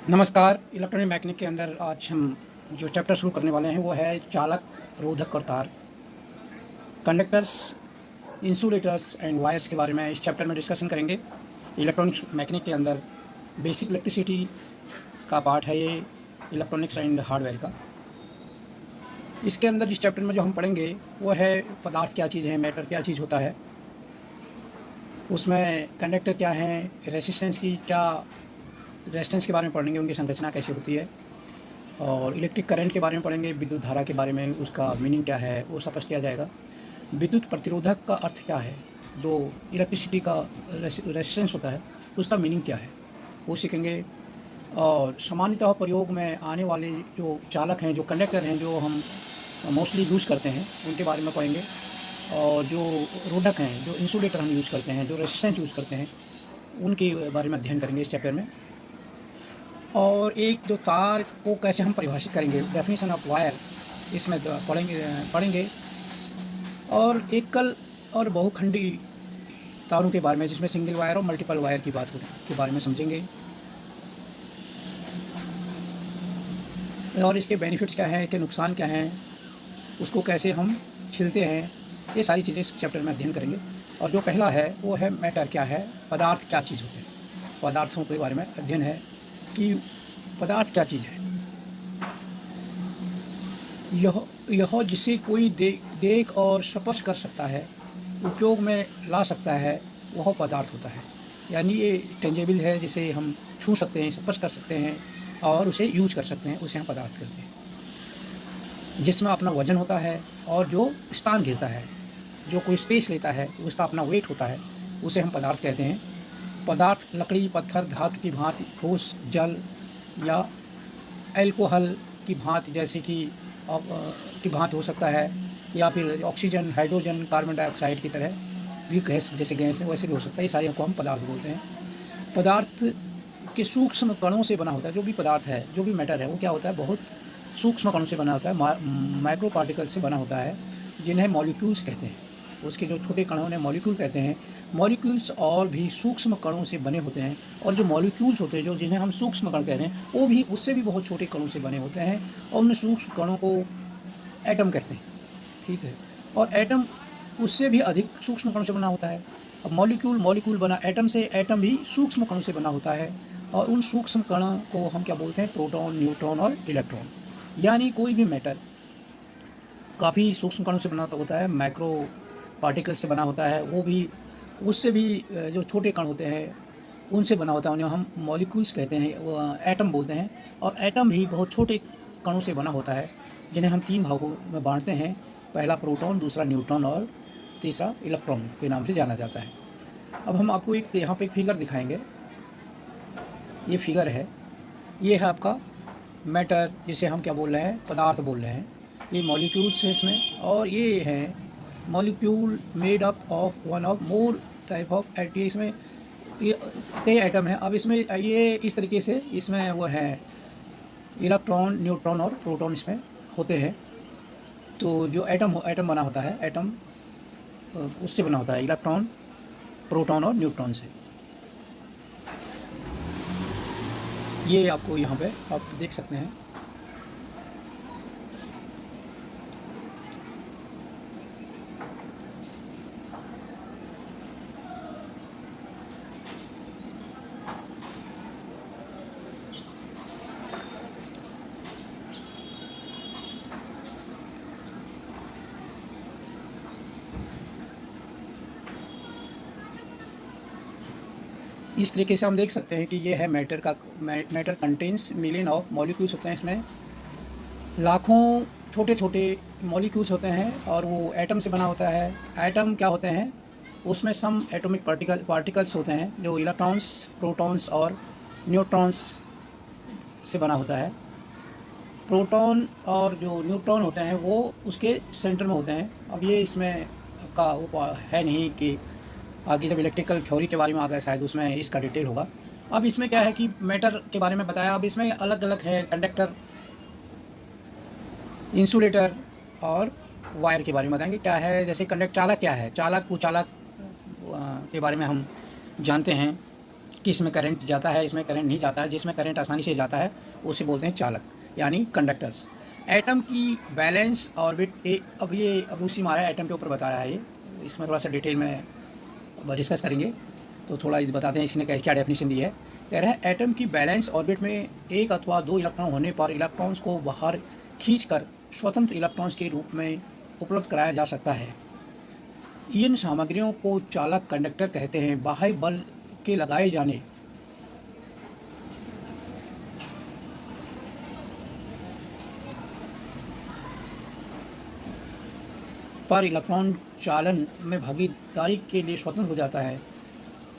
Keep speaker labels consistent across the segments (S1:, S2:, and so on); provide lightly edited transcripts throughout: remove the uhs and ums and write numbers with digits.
S1: नमस्कार। Electronic mechanic के अंदर आज हम जो चैप्टर शुरू करने वाले हैं वो है चालक, रोधक और तार, कंडक्टर्स, इंसुलेटर्स एंड वायर्स के बारे में इस चैप्टर में डिस्कशन करेंगे। इलेक्ट्रॉनिक मैकेनिक के अंदर बेसिक इलेक्ट्रिसिटी का पार्ट है ये, इलेक्ट्रॉनिक्स एंड हार्डवेयर का। इसके अंदर जिस चैप्टर में जो हम पढ़ेंगे वो है पदार्थ क्या चीज़ है, मैटर क्या चीज़ होता है, उसमें कंडक्टर क्या है, रेजिस्टेंस के बारे में पढ़ेंगे, उनकी संरचना कैसे होती है, और इलेक्ट्रिक करंट के बारे में पढ़ेंगे, विद्युत धारा के बारे में, उसका मीनिंग क्या है वो स्पष्ट किया जाएगा। विद्युत प्रतिरोधक का अर्थ क्या है, जो इलेक्ट्रिसिटी का रेजिस्टेंस होता है उसका मीनिंग क्या है वो सीखेंगे। और सामान्यतः प्रयोग में आने वाले जो चालक हैं, जो कंडक्टर हैं, जो हम मोस्टली यूज़ करते हैं उनके बारे में पढ़ेंगे। और जो रोधक हैं, जो इंसुलेटर हम यूज़ करते हैं, जो रेजिस्टेंस यूज़ करते हैं, उनके बारे में अध्ययन करेंगे इस चैप्टर में। और एक जो तार को कैसे हम परिभाषित करेंगे, डेफिनेशन ऑफ वायर, इसमें पढ़ेंगे। और एकल और बहुखंडी तारों के बारे में, जिसमें सिंगल वायर और मल्टीपल वायर की बात के बारे में समझेंगे। और इसके बेनिफिट्स क्या हैं, इसके नुकसान क्या हैं, उसको कैसे हम छिलते हैं, ये सारी चीज़ें इस चैप्टर में अध्ययन करेंगे। और जो पहला है वो है मैटर क्या है, पदार्थ क्या चीज़ होते हैं। पदार्थों के बारे में अध्ययन है कि पदार्थ क्या चीज़ है। यह जिसे कोई देख और स्पर्श कर सकता है, उपयोग में ला सकता है, वह पदार्थ होता है। यानी ये टेंजेबल है, जिसे हम छू सकते हैं, स्पर्श कर सकते हैं और उसे यूज कर सकते हैं, उसे हम पदार्थ कहते हैं। जिसमें अपना वजन होता है और जो स्थान घेरता है, जो कोई स्पेस लेता है, उसका अपना वेट होता है, उसे हम पदार्थ कहते हैं। पदार्थ लकड़ी, पत्थर, धातु की भांति, ठोस, जल या अल्कोहल की भांति, जैसे की भांति हो सकता है, या फिर ऑक्सीजन, हाइड्रोजन, कार्बन डाइऑक्साइड की तरह भी गैस, जैसे गैस है वैसे भी हो सकता है। ये सारे को हम पदार्थ बोलते हैं। पदार्थ के सूक्ष्म कणों से बना होता है। जो भी पदार्थ है, जो भी मैटर है, वो क्या होता है, बहुत सूक्ष्म कणों से बना होता है, माइक्रो पार्टिकल से बना होता है, जिन्हें मॉलिक्यूल्स कहते हैं। उसके जो छोटे कणों ने मॉलिक्यूल कहते हैं। मॉलिक्यूल्स और भी सूक्ष्म कणों से बने होते हैं, और जो मॉलिक्यूल्स होते हैं, जो जिन्हें हम सूक्ष्म कण कह रहे हैं, वो भी उससे भी बहुत छोटे कणों से बने होते हैं, और उन सूक्ष्म कणों को एटम कहते हैं। ठीक है। और एटम उससे भी अधिक सूक्ष्म कणों से बना होता है। अब मॉलिक्यूल बना एटम से, एटम भी सूक्ष्म कणों से बना होता है, और उन सूक्ष्म कणों को हम क्या बोलते हैं, प्रोटॉन, न्यूट्रॉन और इलेक्ट्रॉन। यानी कोई भी मैटर काफ़ी सूक्ष्म कणों से बना होता है, माइक्रो पार्टिकल से बना होता है, वो भी उससे भी जो छोटे कण होते हैं उनसे बना होता है, उन्हें हम मॉलिक्यूल्स कहते हैं, वो एटम बोलते हैं। और एटम भी बहुत छोटे कणों से बना होता है, जिन्हें हम 3 भागों में बांटते हैं। पहला प्रोटॉन, दूसरा न्यूट्रॉन और तीसरा इलेक्ट्रॉन के नाम से जाना जाता है। अब हम आपको यहाँ पे एक फिगर दिखाएंगे। ये फिगर है, ये है आपका मैटर, जिसे हम क्या बोल रहे हैं, पदार्थ बोल रहे हैं। ये मॉलिक्यूल्स है इसमें, और ये है molecule made up of one of more type of atom. इसमें ये कई एटम है। अब इसमें ये इस तरीके से इसमें वो है इलेक्ट्रॉन, न्यूट्रॉन और प्रोटॉन इसमें होते हैं। तो जो एटम बना होता है, एटम उससे बना होता है, इलेक्ट्रॉन, प्रोटॉन और न्यूट्रॉन से। ये आपको यहाँ पे आप देख सकते हैं। इस तरीके से हम देख सकते हैं कि ये है matter contains million of molecules होते हैं। इसमें लाखों छोटे छोटे मॉलिक्यूल्स होते हैं, और वो एटम से बना होता है। एटम क्या होते हैं, उसमें सम एटॉमिक पार्टिकल्स होते हैं, जो इलेक्ट्रॉन्स, प्रोटॉन्स और न्यूट्रॉन्स से बना होता है। प्रोटॉन और जो न्यूट्रॉन होते हैं वो उसके सेंटर में होते हैं। अब ये इसमें आपका वो है नहीं कि आगे जब इलेक्ट्रिकल थ्योरी के बारे में आ गया शायद उसमें इसका डिटेल होगा। अब इसमें क्या है कि मैटर के बारे में बताया। अब इसमें अलग अलग है, कंडक्टर, इंसुलेटर और वायर के बारे में बताएंगे क्या है। जैसे चालक क्या है, चालक के बारे में हम जानते हैं। कि इसमें करंट जाता है, इसमें करंट नहीं जाता है। जिसमें करंट आसानी से जाता है उसे बोलते हैं चालक, यानी कंडक्टर्स। एटम की बैलेंस ऑर्बिट एक अब उसी हमारा एटम के ऊपर बता रहा है ये। इसमें थोड़ा सा डिटेल में डिस्कस करेंगे, तो थोड़ा बताते हैं इसने क्या डेफिनेशन दी है। कह रहा है एटम की बैलेंस ऑर्बिट में एक अथवा दो इलेक्ट्रॉन होने पर इलेक्ट्रॉन्स को बाहर खींचकर स्वतंत्र इलेक्ट्रॉन्स के रूप में उपलब्ध कराया जा सकता है। इन सामग्रियों को चालक कंडक्टर कहते हैं। बाह्य बल के लगाए जाने पर इलेक्ट्रॉन चालन में भागीदारी के लिए स्वतंत्र हो जाता है।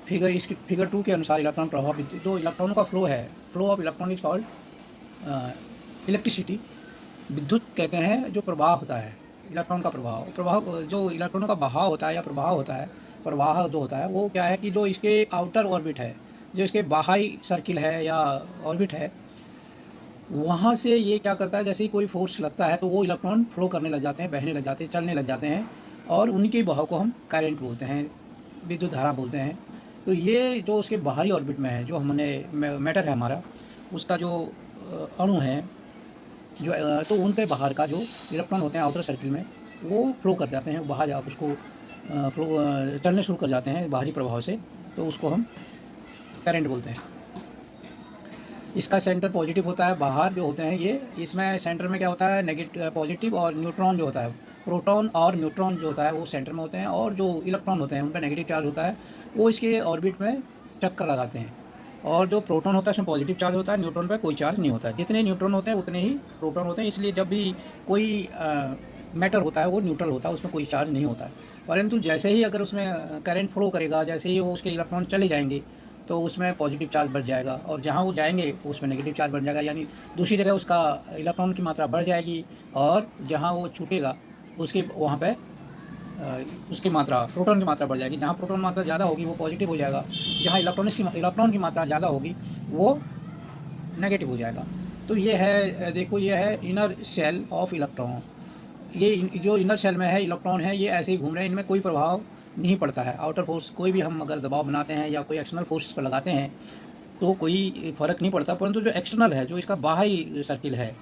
S1: फिगर 2 के अनुसार इलेक्ट्रॉन प्रभाव, जो इलेक्ट्रॉनों का फ्लो है, flow of electron is called electricity. विद्युत कहते हैं जो प्रवाह होता है, इलेक्ट्रॉन का प्रवाह जो इलेक्ट्रॉनों का बहाव होता है या प्रवाह होता है, प्रवाह जो होता है वो क्या है कि जो इसके आउटर ऑर्बिट है, जो इसके बाहरी सर्किल है या ऑर्बिट है, वहाँ से ये क्या करता है, जैसे ही कोई फोर्स लगता है तो वो इलेक्ट्रॉन फ्लो करने लग जाते हैं, बहने लग जाते हैं, चलने लग जाते हैं, और उनके बहाव को हम करंट बोलते हैं, विद्युत धारा बोलते हैं। तो ये जो उसके बाहरी ऑर्बिट में है, जो हमने मैटर है हमारा, उसका जो अणु है, जो तो उनके बाहर का जो इलेक्ट्रॉन होते हैं आउटर सर्किल में, वो फ्लो कर जाते हैं बाहर, आप उसको फ्लो चलने शुरू कर जाते हैं बाहरी प्रभाव से, तो उसको हम करंट बोलते हैं। इसका सेंटर पॉजिटिव होता है, बाहर जो होते हैं ये, इसमें सेंटर में क्या होता है, नेगेटिव पॉजिटिव, और न्यूट्रॉन जो होता है, प्रोटॉन और न्यूट्रॉन जो होता है वो सेंटर में होते हैं, और जो इलेक्ट्रॉन होते हैं उनका नेगेटिव चार्ज होता है, वो इसके ऑर्बिट में चक्कर लगाते हैं। और जो प्रोटॉन होता है उसमें पॉजिटिव चार्ज होता है, न्यूट्रॉन पर कोई चार्ज नहीं होता है। जितने न्यूट्रॉन होते हैं उतने ही प्रोटॉन होते हैं, इसलिए जब भी कोई मैटर होता है वो न्यूट्रल होता है, उसमें कोई चार्ज नहीं होता है। परंतु जैसे ही अगर उसमें करंट फ्लो करेगा, जैसे ही वो उसके इलेक्ट्रॉन चले जाएंगे तो उसमें पॉजिटिव चार्ज बढ़ जाएगा, और जहाँ वो जाएंगे उसमें नेगेटिव चार्ज बढ़ जाएगा, यानी दूसरी जगह उसका इलेक्ट्रॉन की मात्रा बढ़ जाएगी, और जहाँ वो छूटेगा उसके वहाँ पे उसकी मात्रा, प्रोटॉन की मात्रा बढ़ जाएगी। जहाँ प्रोटॉन मात्रा ज़्यादा होगी वो पॉजिटिव हो जाएगा, जहाँ इलेक्ट्रॉन की मात्रा ज़्यादा होगी वो नेगेटिव हो जाएगा। तो ये है, देखो ये है इनर शेल ऑफ इलेक्ट्रॉन। ये जो इनर शेल में है इलेक्ट्रॉन है, ये ऐसे ही घूम रहे हैं, इनमें कोई प्रभाव नहीं पड़ता है। आउटर फोर्स कोई भी हम अगर दबाव बनाते हैं या कोई एक्सटर्नल फोर्स पर लगाते हैं तो कोई फ़र्क नहीं पड़ता, परंतु जो एक्सटर्नल है, जो इसका बाहरी सर्किल है,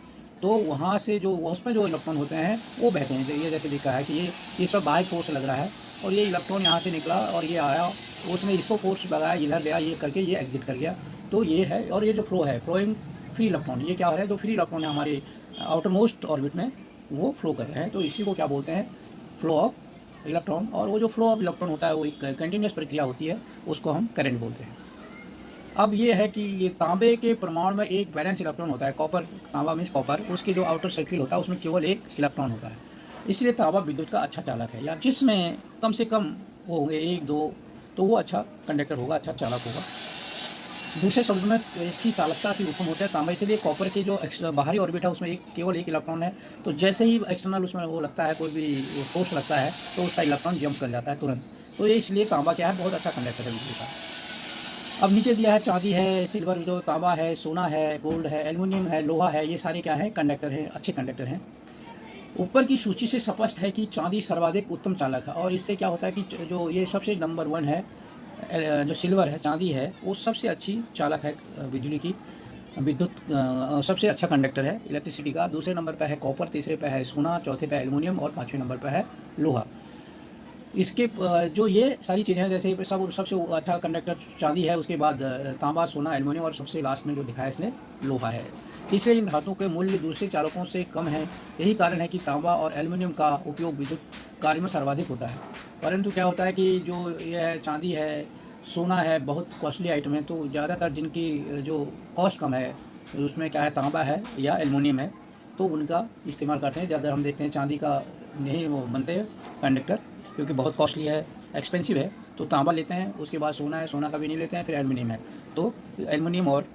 S1: तो वहाँ से जो उसमें जो इलेक्ट्रॉन होते हैं वो बहते हैं। ये जैसे दिखा है कि ये इस पर बाहरी फोर्स लग रहा है, और ये इलेक्ट्रॉन यहाँ से निकला और ये आया, उसने इसको फोर्स लगाया, इधर गया, ये करके ये एग्जिट कर गया, तो ये है। और ये जो फ्लो है, फ्लोइंग फ्री इलेक्ट्रॉन, ये क्या हो रहा है, जो फ्री इलेक्ट्रॉन है हमारे आउटर मोस्ट ऑर्बिट में वो फ्लो कर रहे हैं, तो इसी को क्या बोलते हैं, फ्लो ऑफ इलेक्ट्रॉन। और वो जो फ्लो ऑफ इलेक्ट्रॉन होता है वो एक कंटिन्यूस प्रक्रिया होती है, उसको हम करंट बोलते हैं। अब ये है कि ये तांबे के परमाणु में एक बैलेंस इलेक्ट्रॉन होता है, कॉपर, तांबा मीन्स कॉपर, उसके जो आउटर सर्किल होता है उसमें केवल एक इलेक्ट्रॉन होता है, इसलिए तांबा विद्युत का अच्छा चालक है। या जिसमें कम से कम वो होंगे 1-2, तो वो अच्छा कंडक्टर होगा, अच्छा चालक होगा। दूसरे शब्द में इसकी चालकता की हुक्म होता है तांबा, इसलिए कॉपर की जो बाहरी ऑर्बिट है उसमें केवल एक इलेक्ट्रॉन है, तो जैसे ही एक्सटर्नल उसमें वो लगता है, कोई भी फोर्स लगता है, तो उसका इलेक्ट्रॉन जंप कर जाता है तुरंत। तो ये इसलिए तांबा क्या है, बहुत अच्छा कंडक्टर है बिजली का। अब नीचे दिया है चांदी है, सिल्वर, जो तांबा है, सोना है, गोल्ड है, एल्युमिनियम है, लोहा है, ये सारे क्या है, कंडक्टर हैं, अच्छे कंडक्टर हैं। ऊपर की सूची से स्पष्ट है कि चांदी सर्वाधिक उत्तम चालक है, और इससे क्या होता है कि जो ये सबसे नंबर 1 है, जो सिल्वर है, चांदी है, वो सबसे अच्छी चालक है बिजली की, विद्युत सबसे अच्छा कंडक्टर है इलेक्ट्रिसिटी का। दूसरे नंबर पर है कॉपर, तीसरे पर है सोना, चौथे पर एल्युमिनियम, और पाँचवें नंबर पर है लोहा। इसके जो ये सारी चीज़ें हैं, जैसे सबसे अच्छा कंडक्टर चांदी है, उसके बाद तांबा, सोना, एल्युमिनियम, और सबसे लास्ट में जो दिखाया इसने लोहा है। इसलिए इन धातुओं के मूल्य दूसरे चालकों से कम है। यही कारण है कि तांबा और एल्युमिनियम का उपयोग विद्युत कार्य में सर्वाधिक होता है। परंतु क्या होता है कि जो ये चांदी है, सोना है, बहुत कॉस्टली आइटम है, तो ज़्यादातर जिनकी जो कॉस्ट कम है उसमें क्या है, तांबा है या एल्युमिनियम है, तो उनका इस्तेमाल करते हैं। ज़्यादा हम देखते हैं चांदी का नहीं वो बनते हैं कंडक्टर, क्योंकि बहुत कॉस्टली है, एक्सपेंसिव है, तो तांबा लेते हैं, उसके बाद सोना है, सोना का भी नहीं लेते हैं, फिर एल्युमिनियम है, तो एल्युमिनियम और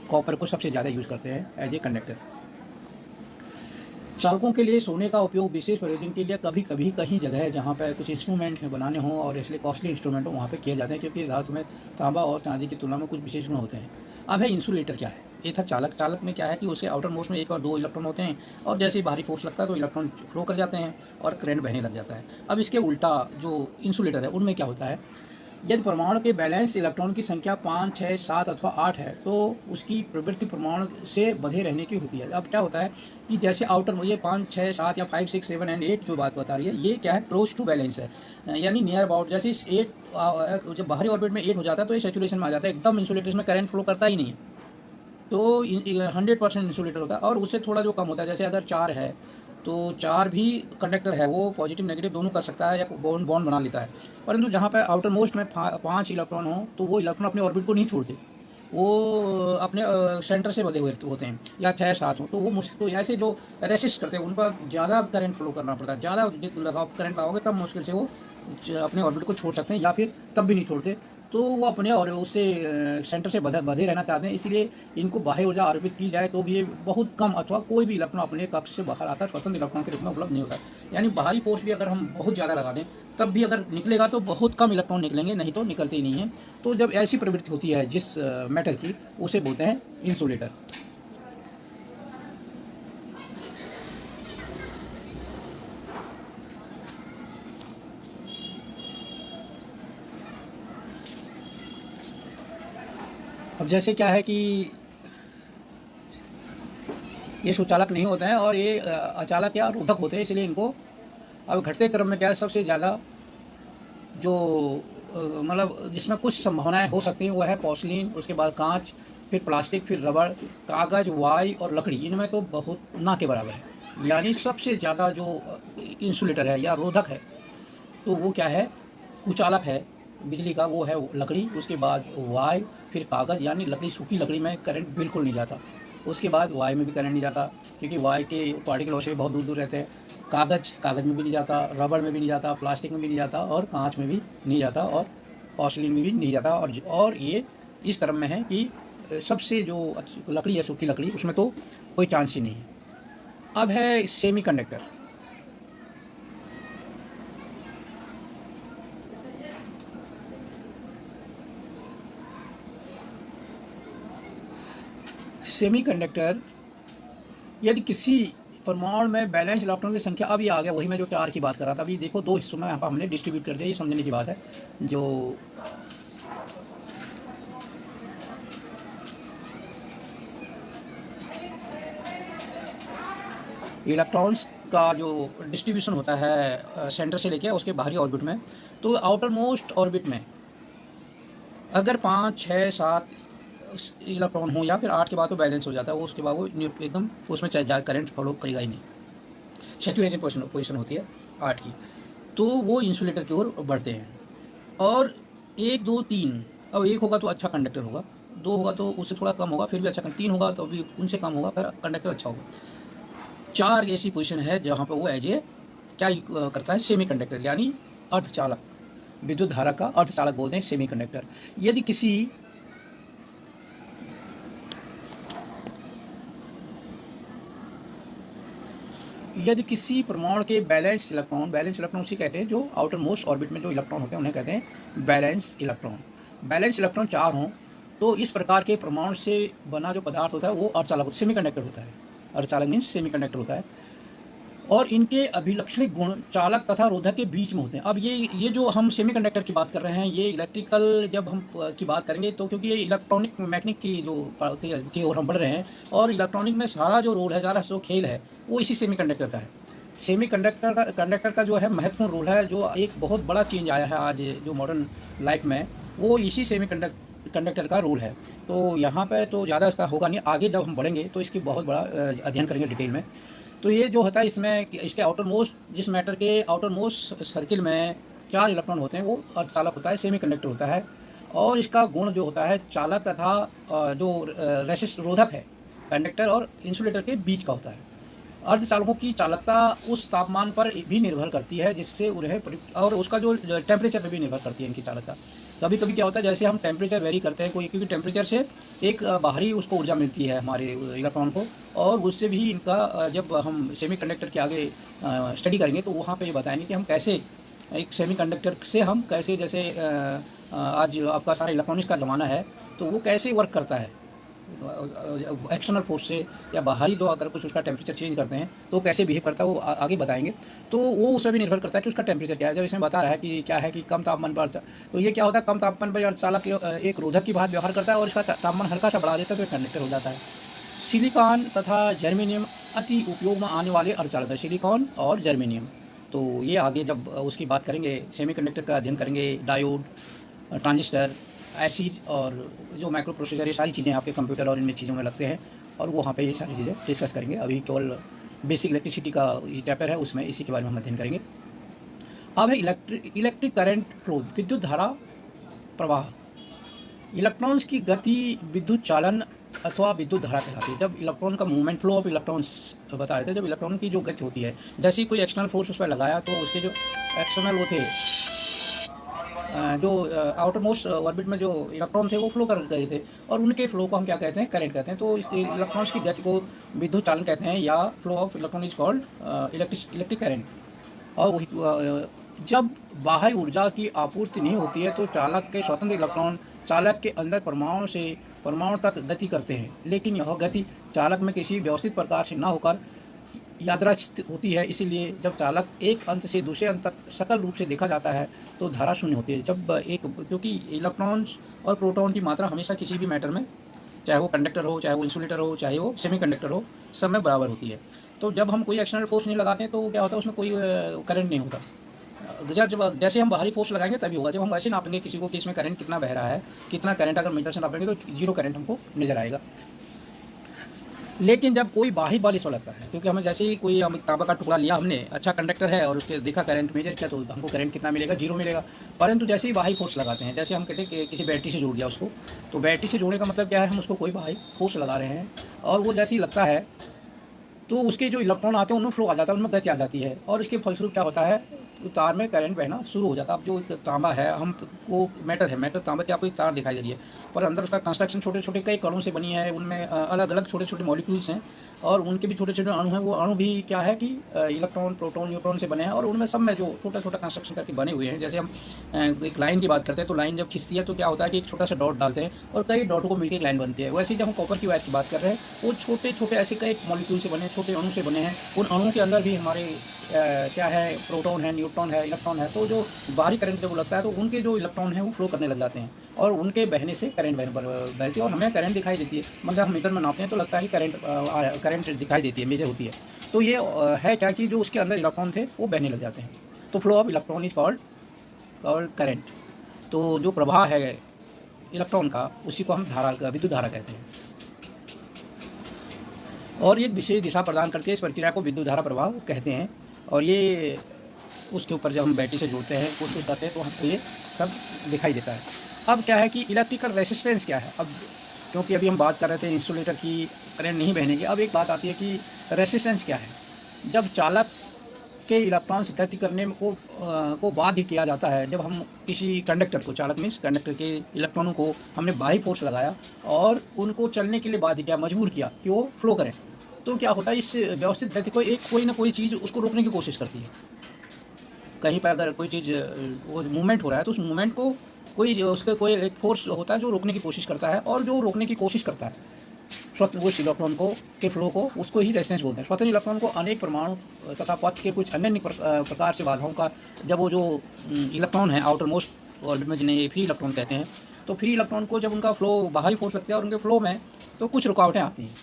S1: कॉपर को सबसे ज़्यादा यूज़ करते हैं एज ए कंडक्टर। चालकों के लिए सोने का उपयोग विशेष प्रयोजन के लिए कभी कभी कहीं जगह है जहाँ पर कुछ इंस्ट्रूमेंट बनाने हों और इसलिए कॉस्टली इंस्ट्रूमेंट हो, वहाँ पे किए जाते हैं, क्योंकि इस धातु में तांबा और चांदी की तुलना में कुछ विशेष गुण होते हैं। अब है इंसुलेटर क्या है, ये था चालक। चालक में क्या है कि उसके आउटर मोस्ट में 1 और 2 इलेक्ट्रॉन होते हैं, और जैसे ही बाहरी फोर्स लगता है तो इलेक्ट्रॉन फ्लो कर जाते हैं और करंट बहने लग जाता है। अब इसके उल्टा जो इंसुलेटर है उनमें क्या होता है, यदि परमाणु के बैलेंस इलेक्ट्रॉन की संख्या 5, 6, 7 अथवा 8 है तो उसकी प्रवृत्ति परमाणु से बंधे रहने की होती है। अब क्या होता है कि जैसे आउटर ये 5, 6, 7 या 5, 6, 7 एंड 8 जो बात बता रही है, ये क्या है, क्लोज टू बैलेंस है, यानी नियर अबाउट। जैसे इस 8 जब बाहरी ऑर्बिट में 8 हो जाता है तो ये सेचुरेशन में आ जाता है, एकदम इंसुलेटर में करंट फ्लो करता ही नहीं है, तो 100% इंसुलेटर होता है। और उससे थोड़ा जो कम होता है, जैसे अगर 4 है तो 4 भी कंडक्टर है, वो पॉजिटिव नेगेटिव दोनों कर सकता है या बॉन्ड बॉन्ड बना लेता है। परंतु जहाँ पे आउटर मोस्ट में 5 इलेक्ट्रॉन हो तो वो इलेक्ट्रॉन अपने ऑर्बिट को नहीं छोड़ते, वो अपने सेंटर से बंधे हुए होते हैं, या 6, 7 हो तो वो मुश्किल, तो ऐसे जो रेसिस्ट करते हैं उन पर ज़्यादा करंट फ्लो करना पड़ता है, ज़्यादा लगाओ करंट लगाओगे तब मुश्किल से वो अपने ऑर्बिट को छोड़ सकते हैं, या फिर तब भी नहीं छोड़ते। तो वो अपने और उससे सेंटर से बंधे रहना चाहते हैं, इसलिए इनको बाह्य ऊर्जा अर्पित की जाए तो भी ये बहुत कम अथवा कोई भी इलेक्ट्रॉन अपने कक्ष से बाहर आकर स्वतंत्र इलेक्ट्रॉन के रूप में उपलब्ध नहीं होता। यानी बाहरी फोर्स भी अगर हम बहुत ज़्यादा लगा दें तब भी अगर निकलेगा तो बहुत कम इलेक्ट्रॉन निकलेंगे, नहीं तो निकलते ही नहीं हैं। तो जब ऐसी प्रवृत्ति होती है जिस मैटर की, उसे बोलते हैं इंसुलेटर। अब जैसे क्या है कि ये सुचालक नहीं होते हैं और ये अचालक या रोधक होते हैं, इसलिए इनको अब घटते क्रम में क्या है, सबसे ज़्यादा जो मतलब जिसमें कुछ संभावनाएं हो सकती हैं वो है पोर्सिलीन, उसके बाद कांच, फिर प्लास्टिक, फिर रबड़, कागज़, वाई और लकड़ी, इनमें तो बहुत ना के बराबर है। यानी सबसे ज़्यादा जो इंसुलेटर है या रोधक है तो वो क्या है, कुचालक है बिजली का, वो है लकड़ी, उसके बाद वायु, फिर कागज़, यानी लकड़ी, सूखी लकड़ी में करंट बिल्कुल नहीं जाता, उसके बाद वायु में भी करंट नहीं जाता क्योंकि वायु के पार्टिकल से बहुत दूर दूर रहते हैं, कागज़ में भी नहीं जाता, रबड़ में भी नहीं जाता, प्लास्टिक में भी नहीं जाता और कांच में भी नहीं जाता और पोर्सिलीन में भी नहीं जाता। और ये इस क्रम में है कि सबसे जो लकड़ी है सूखी लकड़ी, उसमें तो कोई चांस ही नहीं है। अब है सेमी कंडक्टर। सेमीकंडक्टर, यदि किसी परमाणु में बैलेंस इलेक्ट्रॉन की संख्या, अब ये आ गया वही मैं जो 4 की बात कर रहा था, अभी देखो 2 हिस्सों में यहाँ पर हमने डिस्ट्रीब्यूट कर दिया, ये समझने की बात है। जो इलेक्ट्रॉन्स का जो डिस्ट्रीब्यूशन होता है सेंटर से लेके उसके बाहरी ऑर्बिट में, तो आउटर मोस्ट ऑर्बिट में अगर 5, 6, 7 इलेक्ट्रॉन हो या फिर 8 के बाद तो बैलेंस हो जाता है, वो उसके बाद वो एकदम उसमें चाहे करंट फ्लो करेगा ही नहीं, सेचुरेशन पोजीशन होती है 8 की, तो वो इंसुलेटर की ओर बढ़ते हैं। और 1, 2, 3, अब 1 होगा तो अच्छा कंडक्टर होगा, 2 होगा तो उससे थोड़ा कम होगा फिर भी अच्छा, 3 होगा तो भी उनसे कम होगा फिर कंडक्टर अच्छा होगा। 4 ऐसी पोजीशन है जहाँ पर वो एज ए क्या करता है, सेमी कंडक्टर, यानी अर्धचालक, विद्युत धारा का अर्धचालक बोलते हैं सेमी कंडक्टर। यदि किसी परमाणु के बैलेंस इलेक्ट्रॉन उसे कहते हैं जो आउटर मोस्ट ऑर्बिट में जो इलेक्ट्रॉन होते हैं उन्हें कहते हैं बैलेंस इलेक्ट्रॉन। बैलेंस इलेक्ट्रॉन 4 हों तो इस प्रकार के परमाणु से बना जो पदार्थ होता है वो अर्धचालक सेमीकंडक्टर होता है। अर्धचालक मीन्स सेमीकंडक्टर होता है और इनके अभिलक्षणिक गुण चालक तथा रोधक के बीच में होते हैं। अब ये जो हम सेमीकंडक्टर की बात कर रहे हैं, ये इलेक्ट्रिकल जब हम की बात करेंगे तो क्योंकि ये इलेक्ट्रॉनिक मैकेनिक की जो की ओर हम बढ़ रहे हैं और इलेक्ट्रॉनिक में सारा जो रोल है, सारा जो खेल है वो इसी सेमीकंडक्टर का है। कंडक्टर का जो है महत्वपूर्ण रोल है, जो एक बहुत बड़ा चेंज आया है आज जो मॉडर्न लाइफ में, वो इसी सेमीकंडक्टर का रोल है। तो यहाँ पे तो ज़्यादा इसका होगा नहीं, आगे जब हम बढ़ेंगे तो इसकी बहुत बड़ा अध्ययन करेंगे डिटेल में। तो ये जो होता है इसमें इसके आउटर मोस्ट, जिस मैटर के आउटर मोस्ट सर्किल में 4 इलेक्ट्रॉन होते हैं वो अर्धचालक होता है, सेमीकंडक्टर होता है। और इसका गुण जो होता है चालक तथा जो रेसिस्ट रोधक है कंडक्टर और इंसुलेटर के बीच का होता है। अर्धचालकों की चालकता उस तापमान पर भी निर्भर करती है जिससे उन्हें, और उसका जो टेम्परेचर पर भी निर्भर करती है इनकी चालकता। कभी कभी क्या होता है, जैसे हम टेम्परेचर वेरी करते हैं कोई, क्योंकि टेम्परेचर से एक बाहरी उसको ऊर्जा मिलती है हमारे इलेक्ट्रॉन को, और उससे भी इनका जब हम सेमीकंडक्टर के आगे स्टडी करेंगे तो वहाँ पे ये बताएंगे कि हम कैसे एक सेमीकंडक्टर से हम कैसे, जैसे आज आपका सारा इलेक्ट्रॉनिक्स का ज़माना है तो वो कैसे वर्क करता है, एक्सटर्नल फोर्स से या बाहरी दो अगर कुछ उसका टेम्परेचर चेंज करते हैं तो कैसे बिहेव करता है वो आगे बताएंगे। तो वो उस पर भी निर्भर करता है कि उसका टेम्परेचर क्या है। जब इसमें बता रहा है कि क्या है कि कम तापमान पर, तो ये क्या होता है, कम तापमान पर चालक एक रोधक की भांति व्यवहार करता है और इसका तापमान हल्का सा बढ़ा देता है तो कंडक्टर हो जाता है। सिलिकॉन तथा जर्मेनियम अति उपयोग में आने वाले अर्धचालक है, सिलिकॉन और जर्मेनियम। तो ये आगे जब उसकी बात करेंगे, सेमीकंडक्टर का अध्ययन करेंगे, डायोड, ट्रांजिस्टर, ऐसी और जो माइक्रो प्रोसेसर, ये सारी चीज़ें आपके कंप्यूटर और इनमें चीज़ों में लगते हैं और वो वहाँ पे ये सारी चीज़ें डिस्कस करेंगे। अभी केवल बेसिक इलेक्ट्रिसिटी का ये चैप्टर है, उसमें इसी के बारे में हम अध्ययन करेंगे। अब है इलेक्ट्रिक करंट फ्लो, विद्युत धारा प्रवाह। इलेक्ट्रॉन्स की गति विद्युत चालन अथवा विद्युत धारा कहलाती है। जब इलेक्ट्रॉन का मूवमेंट, फ्लो ऑफ इलेक्ट्रॉन्स बता रहे थे, जब इलेक्ट्रॉन की जो गति होती है, जैसे ही कोई एक्सटर्नल फोर्स उस पर लगाया तो उसके जो एक्सटर्नल वो थे, जो आउटर मोस्ट ऑर्बिट में जो इलेक्ट्रॉन थे वो फ्लो कर गए थे और उनके फ्लो को हम क्या कहते हैं, करंट कहते हैं। तो इलेक्ट्रॉन्स की गति को विद्युत चालन कहते हैं या flow of electron is called electric current. और वही जब बाह्य ऊर्जा की आपूर्ति नहीं होती है तो चालक के स्वतंत्र इलेक्ट्रॉन चालक के अंदर परमाणु से परमाणु तक गति करते हैं, लेकिन यह गति चालक में किसी व्यवस्थित प्रकार से न होकर यादृच्छिक होती है। इसीलिए जब चालक एक अंत से दूसरे अंत तक सकल रूप से देखा जाता है तो धारा शून्य होती है। जब क्योंकि इलेक्ट्रॉन्स और प्रोटॉन की मात्रा हमेशा किसी भी मैटर में, चाहे वो कंडक्टर हो, चाहे वो इंसुलेटर हो, चाहे वो सेमीकंडक्टर हो, सब में बराबर होती है। तो जब हम कोई एक्सटर्नल फोर्स नहीं लगाते हैं तो क्या होता है, उसमें कोई करंट नहीं होता। जब जैसे हम बाहरी फोर्स लगाएंगे तभी होगा। जब हम ऐसे नापेंगे किसी को कि इसमें करंट कितना बह रहा है, कितना करंट अगर मीटर से नापेंगे तो जीरो करंट हमको नजर आएगा। लेकिन जब कोई बाहरी बल इस पर लगता है, क्योंकि हमें जैसे ही कोई हम तांबा का टुकड़ा लिया, हमने अच्छा कंडक्टर है और उसके देखा करंट मेजर किया तो हमको करंट कितना मिलेगा, जीरो मिलेगा। परंतु जैसे ही बाहरी फोर्स लगाते हैं, जैसे हम कहते हैं कि किसी बैटरी से जोड़ दिया उसको, तो बैटरी से जोड़ने का मतलब क्या है, हम उसको कोई बाहरी फोर्स लगा रहे हैं और वो जैसे ही लगता है तो उसके जो इलेक्ट्रॉन आते हैं उनमें फ्लो आ जाता है, उनमें गति आ जाती है और इसके फलस्वरूप क्या होता है, तो तार में करंट बहना शुरू हो जाता है। अब जो तांबा है, हम वो मैटर तांबा की आपको एक तार दिखाई दे रही है, पर अंदर उसका कंस्ट्रक्शन छोटे छोटे कई कणों से बनी है, उनमें अलग अलग छोटे छोटे मॉलिक्यूल्स हैं और उनके भी छोटे छोटे अणु हैं। वो अणु भी क्या है कि इलेक्ट्रॉन, प्रोटॉन, न्यूट्रॉन से बने हैं और उनमें सब में जो छोटा छोटा कंस्ट्रक्शन करके बने हुए हैं। जैसे हम एक लाइन की बात करते हैं तो लाइन जब खींचती है तो क्या होता है कि एक छोटा सा डॉट डालते हैं और कई डॉटों को मिलकर एक लाइन बनती है। वैसे ही जब हम कॉपर की वायर की बात कर रहे हैं, वो छोटे छोटे ऐसे कई मॉलिक्यूल से बने, छोटे अणु से बने हैं। उन अणुओं के अंदर भी हमारे क्या है, प्रोटॉन है, न्यूट्रॉन है, इलेक्ट्रॉन है। तो जो बाहरी करंट जब लगता है तो उनके जो इलेक्ट्रॉन है वो फ्लो करने लग जाते हैं और उनके बहने से करंट बहती है और हमें करंट दिखाई देती है। मतलब हम मीटर में नापते हैं तो लगता है कि करंट दिखाई देती है, मेजर होती है। तो ये है क्या कि जो उसके अंदर इलेक्ट्रॉन थे वो बहने लग जाते हैं। तो flow of electron is called current. तो जो प्रवाह है इलेक्ट्रॉन का, उसी को हम धारा, विद्युत धारा कहते हैं और ये विशेष दिशा प्रदान करके इस प्रक्रिया को विद्युत धारा प्रवाह कहते हैं। और ये उसके ऊपर जब हम बैटरी से जोड़ते हैं, कोशिश करते हैं तो हमको ये सब दिखाई देता है। अब क्या है कि इलेक्ट्रिकल रेसिस्टेंस क्या है। अब क्योंकि अभी हम बात कर रहे थे इंसुलेटर की, करंट नहीं बहने की, अब एक बात आती है कि रेसिस्टेंस क्या है। जब चालक के इलेक्ट्रॉन से गति करने को बाध्य किया जाता है, जब हम किसी कंडक्टर को, चालक मीन्स कंडक्टर के इलेक्ट्रॉनों को हमने बाह्य फोर्स लगाया और उनको चलने के लिए बाध्य किया, मजबूर किया कि वो फ्लो करें, तो क्या होता है, इस व्यवस्थित गति को एक कोई ना कोई चीज़ उसको रोकने की कोशिश करती है। कहीं पर अगर कोई चीज़ वो मूवमेंट हो रहा है तो उस मूवमेंट को उसका कोई एक फोर्स होता है जो रोकने की कोशिश करता है, और जो रोकने की कोशिश करता है स्वतंत्र उस इलेक्ट्रॉन को के फ्लो को, उसको ही रेजिस्टेंस बोलते हैं। स्वतंत्र इलेक्ट्रॉन को अनेक परमाणु तथा पथ के कुछ अन्य प्रकार से बाधाओं का, जब वो जो इलेक्ट्रॉन है आउटर मोस्ट ऑर्बिट में, जिन्हें फ्री इलेक्ट्रॉन कहते हैं, तो फ्री इलेक्ट्रॉन को जब उनका फ्लो, बाहरी फोर्स लगता है और उनके फ्लो में तो कुछ रुकावटें आती हैं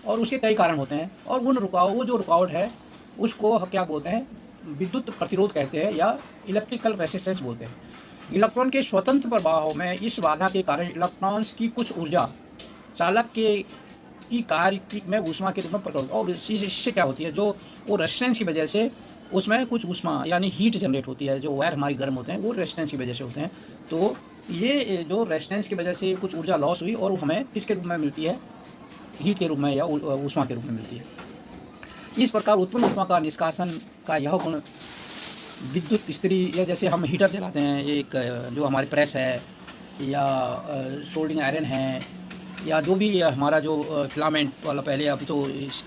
S1: और उसके कई कारण होते हैं। और वो जो रुकावट है उसको हम क्या बोलते हैं, विद्युत प्रतिरोध कहते हैं या इलेक्ट्रिकल रेसिस्टेंस बोलते हैं। इलेक्ट्रॉन के स्वतंत्र प्रवाह में इस बाधा के कारण इलेक्ट्रॉन्स की कुछ ऊर्जा चालक की कार्य में ऊष्मा के रूप में प्रकट, और इससे क्या होती है, जो वो रेजिस्टेंस की वजह से उसमें कुछ ऊष्मा यानी हीट जनरेट होती है। जो वायर हमारी गर्म होते हैं वो रेजिस्टेंस की वजह से होते हैं। तो ये जो रेजिस्टेंस की वजह से कुछ ऊर्जा लॉस हुई और वो हमें किसके रूप में मिलती है, हीट के रूप में या ऊष्मा के रूप में मिलती है। इस प्रकार उत्पन्न ऊष्मा का निष्कासन का यह गुण विद्युत इस्त्री, या जैसे हम हीटर जलाते हैं, एक जो हमारी प्रेस है या सोल्डिंग आयरन है या जो भी हमारा जो फिलामेंट वाला, पहले अभी तो इस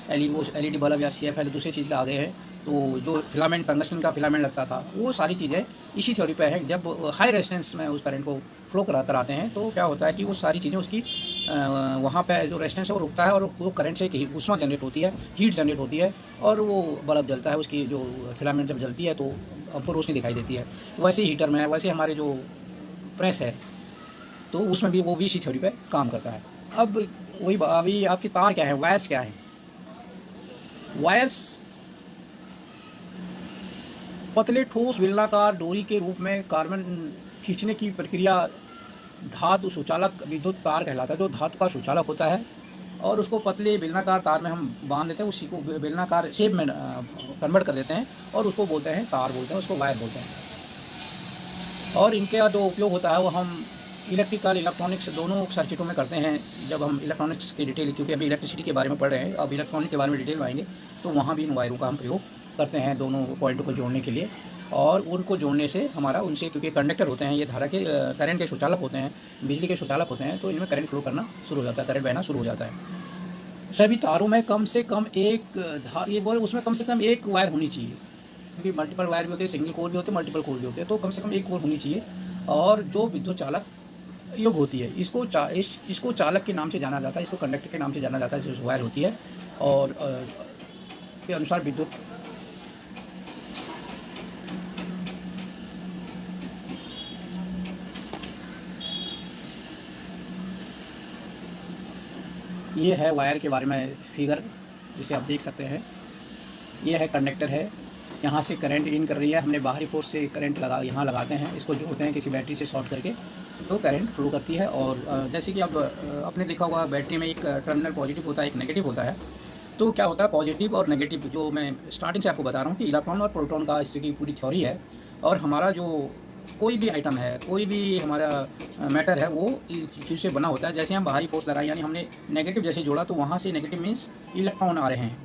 S1: एलईडी बल्ब या CFL दूसरी चीज़ आ गए हैं, तो जो फिलामेंट टंगस्टन का फिलामेंट लगता था, वो सारी चीज़ें इसी थ्योरी पे है। जब हाई रेजिस्टेंस में उस करंट को फ्लो कराते हैं तो क्या होता है कि वो सारी चीज़ें उसकी वहाँ पे जो रेजिस्टेंस है वो रुकता है, और वो करंट से ऊष्मा जनरेट होती है, हीट जनरेट होती है, और वो बल्ब जलता है। उसकी जो फिलामेंट जब जलती है तो हमको रोशनी दिखाई देती है। वैसे हीटर में, वैसे हमारे जो प्रेस है, तो उसमें भी वो भी इसी थ्योरी पे काम करता है। अब वही अभी आपकी तार क्या है, वायर्स क्या है? वायर्स पतले ठोस बेलनाकार डोरी के रूप में कार्बन खींचने की प्रक्रिया धातु सुचालक विद्युत तार कहलाता है, जो धातु का सुचालक होता है, और उसको पतले बेलनाकार तार में हम बांध देते हैं, उसी को बेलनाकार शेप में कन्वर्ट कर देते हैं, और उसको बोलते हैं तार, बोलते हैं उसको, वायर बोलते हैं। और इनका जो उपयोग होता है वो हम इलेक्ट्रिकल इलेक्ट्रॉनिक्स दोनों सर्किटों में करते हैं। जब हम इलेक्ट्रॉनिक्स की डिटेल, क्योंकि अभी इलेक्ट्रिसिटी के बारे में पढ़ रहे हैं, अब इलेक्ट्रॉनिक के बारे में डिटेल में आएंगे, तो वहाँ भी इन वायरों का हम प्रयोग करते हैं दोनों पॉइंटों को जोड़ने के लिए। और उनको जोड़ने से हमारा उनसे, क्योंकि कंडक्टर होते हैं, ये धारा के करंट के सुचालक होते हैं, बिजली के सुचालक होते हैं, तो इनमें करंट फ्लो करना शुरू हो जाता है, करंट बहना शुरू हो जाता है। सभी तारों में कम से कम उसमें कम से कम एक वायर होनी चाहिए, क्योंकि मल्टीपल वायर भी होते हैं, सिंगल कोर भी होते हैं, मल्टीपल कोर भी होते हैं, तो कम से कम एक कोर होनी चाहिए। और जो विद्युत चालक योग होती है, इसको चालक के नाम से जाना जाता है, इसको कंडक्टर के नाम से जाना जाता है, जो वायर होती है। और के अनुसार विद्युत ये है वायर के बारे में फिगर, जिसे आप देख सकते हैं। ये है कंडक्टर है, यहाँ से करंट इन कर रही है, हमने बाहरी फोर्स से करंट यहाँ लगाते हैं, इसको जोड़ते हैं किसी बैटरी से शॉर्ट करके, तो करंट फ्लो करती है। और जैसे कि अब आपने देखा होगा, बैटरी में एक टर्मिनल पॉजिटिव होता है, एक नेगेटिव होता है। तो क्या होता है, पॉजिटिव और नेगेटिव, जो मैं स्टार्टिंग से आपको बता रहा हूँ कि इलेक्ट्रॉन और प्रोटॉन का इसकी पूरी थ्योरी है। और हमारा जो कोई भी आइटम है, कोई भी हमारा मैटर है, वो इस चीज़ से बना होता है। जैसे हम बाहरी फोर्स लगाए, यानी हमने नेगेटिव जैसे जोड़ा, तो वहाँ से नेगेटिव मीन्स इलेक्ट्रॉन आ रहे हैं,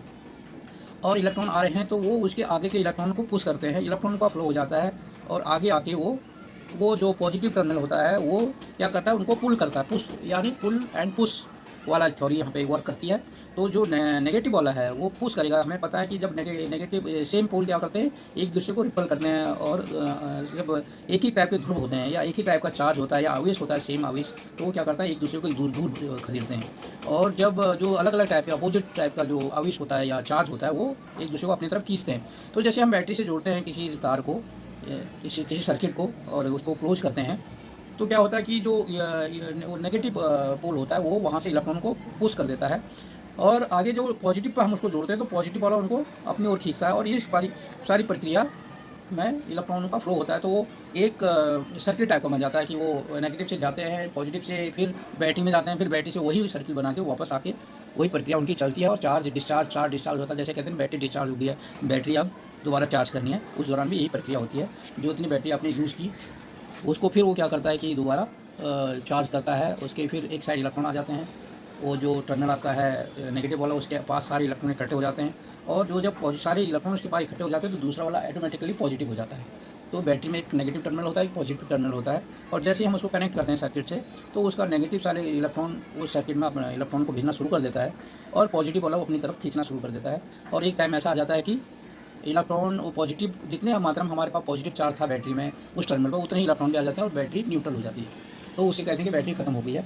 S1: और इलेक्ट्रॉन आ रहे हैं तो वो उसके आगे के इलेक्ट्रॉन को पुश करते हैं, इलेक्ट्रॉन का फ्लो हो जाता है, और आगे आके वो जो पॉजिटिव टर्मिनल होता है वो क्या करता है, उनको पुल करता है, पुश, यानी पुल एंड पुश वाला थ्योरी यहाँ पे वर्क करती है। तो जो नेगेटिव वाला है वो पुश करेगा। हमें पता है कि जब नेगेटिव सेम पोल क्या करते हैं, एक दूसरे को रिपल करते हैं, और जब एक ही टाइप के ध्रुव होते हैं या एक ही टाइप का चार्ज होता है या आवेश होता है, सेम आवेश, तो वो क्या करता है, एक दूसरे को दूर दूर खदेड़ते हैं। और जब जो अलग अलग टाइप के अपोजिट टाइप का जो आवेश होता है या चार्ज होता है, वो एक दूसरे को अपनी तरफ खींचते हैं। तो जैसे हम बैटरी से जोड़ते हैं किसी तार को, किसी सर्किट को, और उसको क्लोज करते हैं, तो क्या होता है कि जो नेगेटिव पोल होता है वो वहाँ से इलेक्ट्रॉन को पुश कर देता है, और आगे जो पॉजिटिव पर हम उसको जोड़ते हैं तो पॉजिटिव वाला उनको अपनी ओर खींचता है। और ये सारी प्रक्रिया में इलेक्ट्रॉनों का फ्लो होता है। तो वो एक सर्किट टाइप का बन जाता है कि वो नेगेटिव से जाते हैं, पॉजिटिव से फिर बैटरी में जाते हैं, फिर बैटरी से वही सर्किट बना के वापस आके वही प्रक्रिया उनकी चलती है, और चार्ज डिस्चार्ज होता है। जैसे कहते हैं बैटरी डिस्चार्ज हो गई है, बैटरी अब दोबारा चार्ज करनी है, उस दौरान भी यही प्रक्रिया होती है। जो इतनी बैटरी आपने यूज़ की, उसको फिर वो क्या करता है कि दोबारा चार्ज करता है। उसके फिर एक साइड इलेक्ट्रॉन आ जाते हैं, वो जो टर्मिनल आपका है नेगेटिव वाला, उसके पास सारे इलेक्ट्रॉन इकट्ठे हो जाते हैं, और जब सारे इलेक्ट्रॉन उसके पास इकट्ठे हो जाते हैं तो दूसरा वाला ऑटोमेटिकली पॉजिटिव हो जाता है। तो बैटरी में एक नेगेटिव टर्मिनल होता है, एक पॉजिटिव टर्मिनल होता है, और जैसे ही हम उसको कनेक्ट करते हैं सर्किट से, तो उसका नेगेटिव सारे इलेक्ट्रॉन उस सर्किट में अपना इलेक्ट्रॉन को भेजना शुरू कर देता है, और पॉजिटिव वाला वो अपनी तरफ खींचना शुरू कर देता है। और एक टाइम ऐसा आ जाता है कि इलेक्ट्रॉन वो पॉजिटिव, जितने मात्रा में हमारे पास पॉजिटिव चार्ज था बैटरी में उस टर्मिनल पर, उतने ही इलेक्ट्रॉन भी आ जाते हैं और बैटरी न्यूट्रल हो जाती है। तो उसे कहते हैं कि बैटरी ख़त्म हो गई है।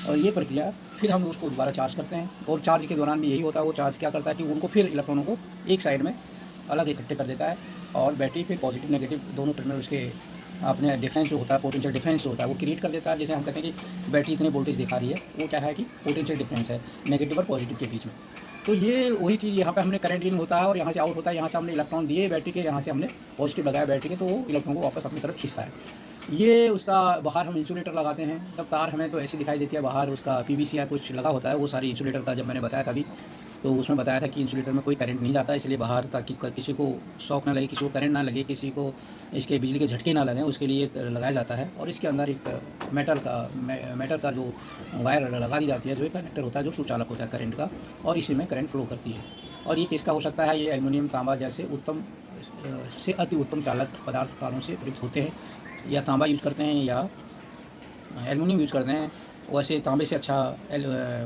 S1: और ये प्रक्रिया फिर हम उसको दोबारा चार्ज करते हैं, और चार्ज के दौरान भी यही होता है। वो चार्ज क्या करता है कि उनको फिर इलेक्ट्रॉनों को एक साइड में अलग इकट्ठे कर देता है, और बैटरी फिर पॉजिटिव नेगेटिव दोनों टर्मिनल उसके अपने डिफरेंस जो होता है, पोटेंशियल डिफरेंस होता है, वो क्रिएट कर देता है। जैसे हम कहते हैं कि बैटरी इतने वोल्टेज दिखा रही है, वो क्या है कि पोटेंशियल डिफरेंस है नेगेटिव और पॉजिटिव के बीच में। तो ये वही चीज़, यहाँ पे हमने करंट इन होता है और यहाँ से आउट होता है। यहाँ से हमने इलेक्ट्रॉन दिए बैटरी के, यहाँ से हमने पॉजिटिव लगाया बैटरी के, तो वो इलेक्ट्रॉन को वापस अपनी तरफ खींचता है। ये उसका बाहर हम इंसुलेटर लगाते हैं, तब तार हमें तो ऐसी दिखाई देती है, बाहर उसका PVC या कुछ लगा होता है। वो सारी इंसुलेटर का जब मैंने बताया था अभी, तो उसमें बताया था कि इंसुलेटर में कोई करंट नहीं जाता, इसलिए बाहर, ताकि किसी को शॉक ना लगे, किसी को करंट ना लगे, किसी को इसके बिजली के झटके ना लगें, उसके लिए लगाया जाता है। और इसके अंदर एक मेटल का जो वायर लगा दी जाती है, जो एक कनेक्टर होता है, जो सुचालक होता है करंट का, और इसी में करंट फ्लो करती है। और ये किसका हो सकता है, ये एल्युमिनियम, तांबा जैसे उत्तम से अति उत्तम चालक पदार्थ तारों से प्रयुक्त होते हैं। या तांबा यूज़ करते हैं या एल्युमिनियम यूज़ करते हैं, वैसे तांबे से अच्छा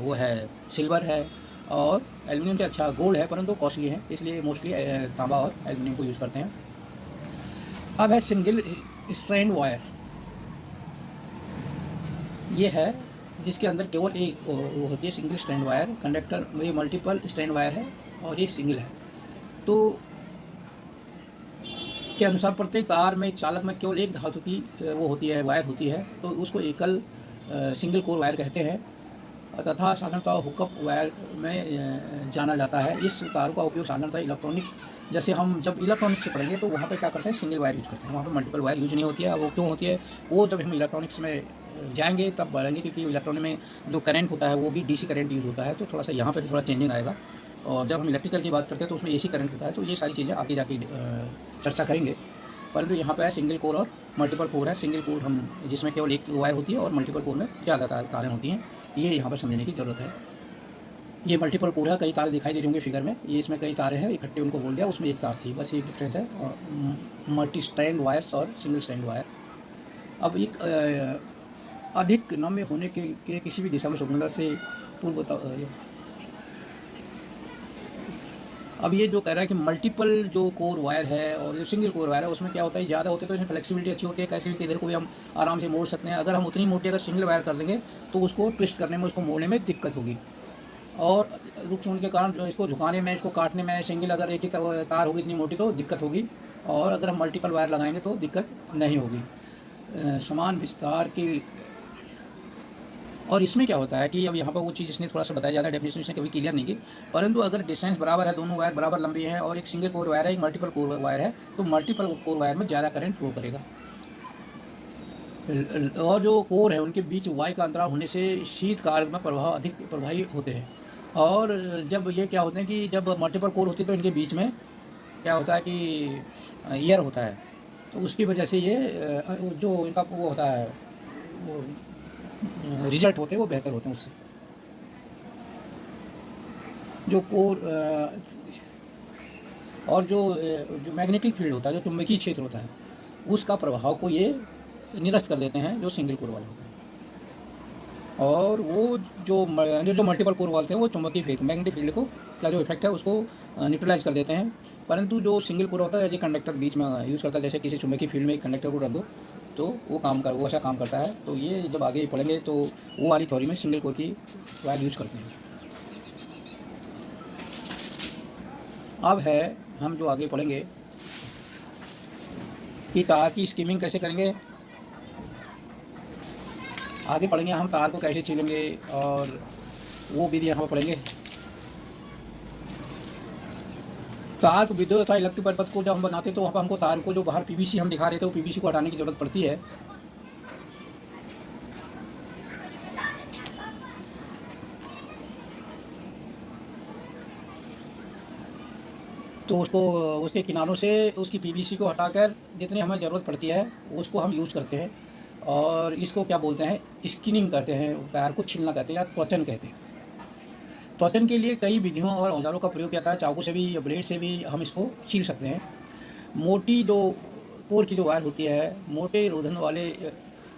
S1: वो है सिल्वर है, और एल्युमिनियम से अच्छा गोल्ड है, परंतु कॉस्टली है, इसलिए मोस्टली तांबा और एल्युमिनियम को यूज़ करते हैं। अब है सिंगल स्ट्रैंड वायर। ये है जिसके अंदर केवल एक वो होती है सिंगल स्ट्रैंड वायर। कंडक्टर में मल्टीपल स्ट्रैंड वायर है और ये सिंगल है। तो के अनुसार प्रत्येक तार में चालक में केवल एक धातु की वो होती है, वायर होती है, तो उसको एकल सिंगल कोर वायर कहते हैं तथा साधारणतः हुकअप वायर में जाना जाता है। इस तार का उपयोग साधारणतः इलेक्ट्रॉनिक, जैसे हम जब इलेक्ट्रॉनिक्स से पढ़ेंगे तो वहाँ पे क्या करते हैं, सिंगल वायर यूज करते हैं, वहाँ पे मल्टीपल वायर यूज नहीं होती है। वो क्यों होती है, वो जब हम इलेक्ट्रॉनिक्स में जाएंगे तब बढ़ेंगे, क्योंकि इलेक्ट्रॉनिक में जो करंट होता है वो भी डीसी करंट यूज़ होता है, तो थोड़ा सा यहाँ पर थोड़ा चेंजिंग आएगा। और जब हम इलेक्ट्रिकल की बात करते हैं तो उसमें एसी करंट होता है, तो ये सारी चीज़ें आगे जाके चर्चा करेंगे। परंतु यहाँ पे है सिंगल कोर और मल्टीपल कोर है। सिंगल कोर हम जिसमें केवल एक वायर होती है, और मल्टीपल कोर में ज़्यादा तारें होती हैं, ये यहाँ पर समझने की ज़रूरत है। ये मल्टीपल कोर है, कई तारे दिखाई दे रही होंगे फिगर में, ये इसमें कई तारे हैं, इकट्ठे उनको बोल दिया, उसमें एक तार थी, बस ये डिफरेंस है। और मल्टी स्ट्रैंड वायर्स और सिंगल स्ट्रैंड वायर। अब एक अधिक नम्य होने के किसी भी दिशा में स्वतंत्रता से पूर्व अब ये जो कह रहा है कि मल्टीपल जो कोर वायर है और जो सिंगल कोर वायर है, उसमें क्या होता है, ज़्यादा होते हैं तो इसमें फ्लेक्सिबिलिटी अच्छी होती है, कैसे भी इधर को भी हम आराम से मोड़ सकते हैं। अगर हम उतनी मोटी अगर सिंगल वायर कर देंगे तो उसको ट्विस्ट करने में, उसको मोड़ने में दिक्कत होगी, और रुक होने के कारण जो इसको झुकाने में, इसको काटने में, सिंगल अगर एक ही तार होगी इतनी मोटी तो दिक्कत होगी, और अगर हम मल्टीपल वायर लगाएंगे तो दिक्कत नहीं होगी। समान विस्तार की। और इसमें क्या होता है कि अब यहाँ पर वो चीज़ इसने थोड़ा सा बताया, ज़्यादा डेफिनेशन इसने कभी क्लियर नहीं की, परंतु अगर डिस्टेंस बराबर है, दोनों वायर बराबर लंबी हैं, और एक सिंगल कोर वायर है, एक मल्टीपल कोर वायर है, तो मल्टीपल कोर वायर में ज़्यादा करंट फ्लो करेगा। और जो कोर है उनके बीच वायु का अंतराल होने से शीतकाल में प्रभाव अधिक प्रभावी होते हैं। और जब ये क्या होते हैं कि जब मल्टीपल कोर होती है तो इनके बीच में क्या होता है कि एयर होता है, तो उसकी वजह से ये जो इनका वो होता है, वो रिजल्ट होते हैं वो बेहतर होते हैं उससे। जो कोर और जो मैग्नेटिक फील्ड होता है, जो चुंबकीय क्षेत्र होता है, उसका प्रभाव को ये निरस्त कर देते हैं, जो सिंगल कोर वाले होते हैं। और वो जो मल्टीपल कोर वाले हैं वो चुंबकीय फील्ड, मैग्नेटिक फील्ड को का जो इफेक्ट है उसको न्यूट्रलाइज कर देते हैं। परंतु जो सिंगल कोर होता है, जो कंडक्टर बीच में यूज़ करता है, जैसे किसी चुंबकीय फील्ड में एक कंडक्टर को रख दो तो वो ऐसा काम करता है। तो ये जब आगे पढ़ेंगे तो वो वाली थ्योरी में सिंगल कोर की वायर यूज़ करते हैं। अब है हम जो आगे पढ़ेंगे कि तार की स्कीमिंग कैसे करेंगे। आगे पढ़ेंगे हम तार को कैसे छीलेंगे, और वो विधि यहाँ पर पढ़ेंगे। तार को विद्युत तथा इलेक्ट्रिक परिपथ को जब हम बनाते हैं तो वहाँ पर हमको तार को जो बाहर पीवीसी हम दिखा रहे थे वो पीवीसी को हटाने की जरूरत पड़ती है। तो उसको उसके किनारों से उसकी पीवीसी को हटाकर जितनी हमें ज़रूरत पड़ती है उसको हम यूज़ करते हैं, और इसको क्या बोलते हैं, स्किनिंग करते हैं, तार को छीलना कहते हैं, या त्वचन कहते हैं। त्वचन के लिए कई विधियों और औजारों का प्रयोग किया जाता है, चाकू से भी या ब्लेड से भी हम इसको छील सकते हैं। मोटी जो कोर की जो वायर होती है, मोटे रोधन वाले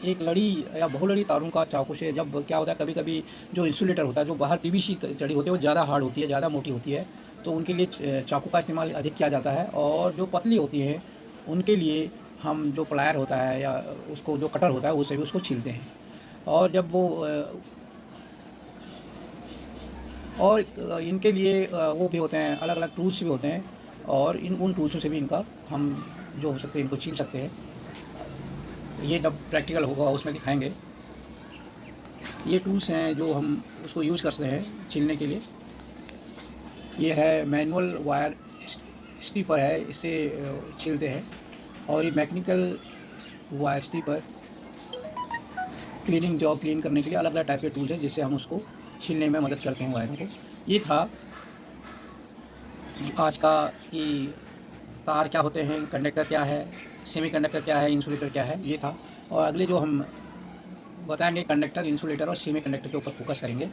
S1: एक लड़ी या बहुलड़ी तारों का चाकू से, जब क्या होता है कभी कभी जो इंसुलेटर होता है, जो बाहर पीवीसी चढ़ी होती है वो ज़्यादा हार्ड होती है, ज़्यादा मोटी होती है, तो उनके लिए चाकू का इस्तेमाल अधिक किया जाता है। और जो पतली होती है उनके लिए हम जो प्लायर होता है या उसको जो कटर होता है उससे भी उसको छीलते हैं। और जब वो और इनके लिए वो भी होते हैं, अलग अलग टूल्स भी होते हैं, और उन टूल्सों से भी इनका हम जो हो सकते हैं इनको छील सकते हैं। ये जब प्रैक्टिकल होगा उसमें दिखाएंगे। ये टूल्स हैं जो हम उसको यूज़ करते हैं छीलने के लिए। ये है मैनुअल वायर स्ट्रिपर है, इससे छीलते हैं। और ये mechanical wire stripper cleaning job clean करने के लिए अलग अलग टाइप के टूल्स हैं जिससे हम उसको छीलने में मदद करते हैं वायरों को। ये था आज का कि तार क्या होते हैं, कंडक्टर क्या है, सेमीकंडक्टर क्या है, इंसुलेटर क्या है, ये था। और अगले जो हम बताएंगे कंडक्टर, इंसुलेटर और सेमीकंडक्टर के ऊपर फोकस करेंगे।